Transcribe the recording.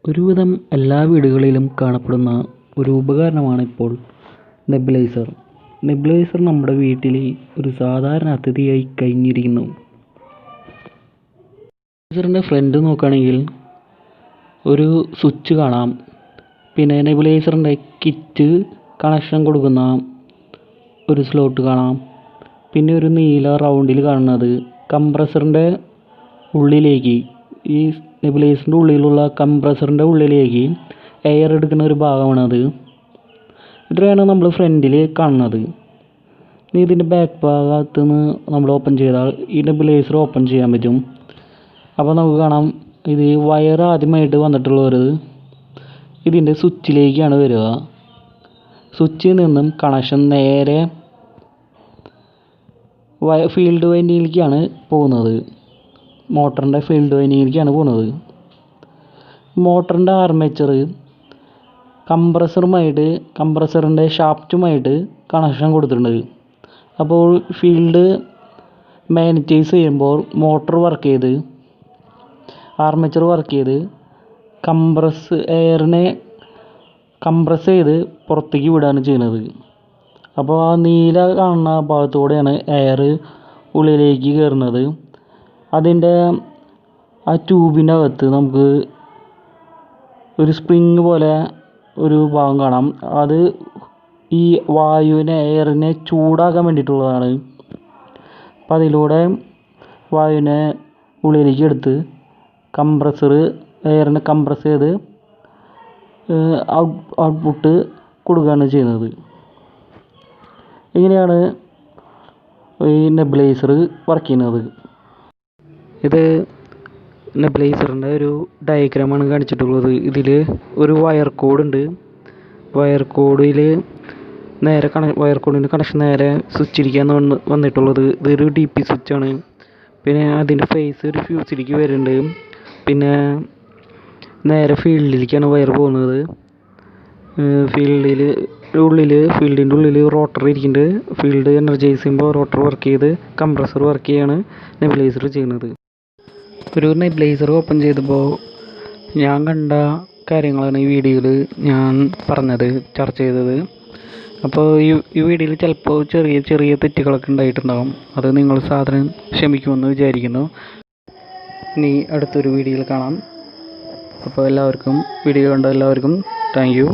ഒരുവിധം എല്ലാ വീടുകളിലും കാണപ്പെടുന്ന ഒരു ഉപകരണമാണ് ഇപ്പോൾ നെബുലൈസർ. നെബുലൈസർ നമ്മുടെ വീട്ടിലെ ഒരു സാധാരണ അതിഥിയായി കഴിഞ്ഞിരിക്കുന്നു. നെബുലൈസറിൻ്റെ ഫ്രണ്ട് നോക്കുകയാണെങ്കിൽ ഒരു സ്വിച്ച് കാണാം. പിന്നെ നെബുലൈസറിൻ്റെ കിറ്റ് കണക്ഷൻ കൊടുക്കുന്ന ഒരു സ്ലോട്ട് കാണാം. പിന്നെ ഒരു നീല റൗണ്ടിൽ കാണുന്നത് കംപ്രസറിൻ്റെ ഉള്ളിലേക്ക്, ഈ നെബുലൈസറിൻ്റെ ഉള്ളിലുള്ള കംപ്രസറിൻ്റെ ഉള്ളിലേക്ക് എയർ എടുക്കുന്ന ഒരു ഭാഗമാണത്. ഇത്രയാണ് നമ്മൾ ഫ്രണ്ടിൽ കാണുന്നത്. ഇനി ഇതിൻ്റെ ബാക്ക് ഭാഗത്ത് നിന്ന് നമ്മൾ ഓപ്പൺ ചെയ്താൽ ഈ നെബുലൈസർ ഓപ്പൺ ചെയ്യാൻ പറ്റും. അപ്പോൾ നമുക്ക് കാണാം, ഇത് വയർ ആദ്യമായിട്ട് വന്നിട്ടുള്ളത് ഇതിൻ്റെ സ്വിച്ചിലേക്കാണ് വരിക. സ്വിച്ചിൽ നിന്നും കണക്ഷൻ നേരെ ഫീൽഡ് വൈൻഡിങ്ങിലേക്കാണ് പോകുന്നത്. മോട്ടറിൻ്റെ ഫീൽഡ് വൈൻഡിങ്ങിലേക്കാണ് പോകുന്നത്. മോട്ടറിൻ്റെ ആർമേച്ചർ കംപ്രസറിൻ്റെ ഷാഫ്റ്റുമായിട്ട് കണക്ഷൻ കൊടുത്തിട്ടുണ്ട്. അപ്പോൾ ഫീൽഡ് മാഗ്നറ്റൈസ് ചെയ്യുമ്പോൾ മോട്ടർ വർക്ക് ചെയ്ത് ആർമേച്ചർ വർക്ക് ചെയ്ത് എയറിനെ കംപ്രസ് ചെയ്ത് പുറത്തേക്ക് വിടുകയാണ് ചെയ്യുന്നത്. അപ്പോൾ ആ നീല കാണുന്ന ഭാഗത്തൂടെയാണ് എയർ ഉള്ളിലേക്ക് കയറുന്നത്. അതിൻ്റെ ആ ട്യൂബിൻ്റെ അകത്ത് നമുക്ക് ഒരു സ്പ്രിങ് പോലെ ഒരു ഭാഗം കാണാം. അത് ഈ എയറിനെ ചൂടാക്കാൻ വേണ്ടിയിട്ടുള്ളതാണ്. അപ്പം അതിലൂടെ വായുവിനെ ഉള്ളിലേക്ക് എടുത്ത് എയറിനെ കംപ്രസ് ചെയ്ത് ഔട്ട്പുട്ട് കൊടുക്കുകയാണ് ചെയ്യുന്നത്. ഇങ്ങനെയാണ് ഈ നെബുലൈസർ വർക്ക് ചെയ്യുന്നത്. ഇത് നെബുലൈസറിൻ്റെ ഒരു ഡയഗ്രാമാണ് കാണിച്ചിട്ടുള്ളത്. ഇതിൽ ഒരു വയർ കോഡുണ്ട്. വയർ കോഡിൻ്റെ കണക്ഷൻ നേരെ സ്വിച്ചിലേക്കാണ് വന്നിട്ടുള്ളത്. ഇതൊരു DP സ്വിച്ചാണ്. പിന്നെ അതിൻ്റെ ഫേസ് ഒരു ഫ്യൂസിലേക്ക് വരുന്നുണ്ട്. പിന്നെ നേരെ ഫീൽഡിലേക്കാണ് വയർ പോകുന്നത്. ഫീൽഡിൻ്റെ ഉള്ളിൽ റോട്ടർ ഇരിക്കുന്നുണ്ട്. ഫീൽഡ് എനർജൈസ് ചെയ്യുമ്പോൾ റോട്ടർ വർക്ക് ചെയ്ത് കംപ്രസർ വർക്ക് ചെയ്യാണ് നെബുലൈസർ ചെയ്യുന്നത്. ഒരു നെബുലൈസർ ഓപ്പൺ ചെയ്തപ്പോൾ ഞാൻ കണ്ട കാര്യങ്ങളാണ് ഈ വീഡിയോയിൽ ഞാൻ ചർച്ച ചെയ്തത്. അപ്പോൾ ഈ വീഡിയോയിൽ ചിലപ്പോൾ ചെറിയ ചെറിയ തെറ്റുകളൊക്കെ ഉണ്ടായിട്ടുണ്ടാകും. അത് നിങ്ങൾ ക്ഷമിക്കുമെന്ന് വിചാരിക്കുന്നു. ഇനി അടുത്തൊരു വീഡിയോയിൽ കാണാം. അപ്പോൾ വീഡിയോ കണ്ട എല്ലാവർക്കും താങ്ക് യു.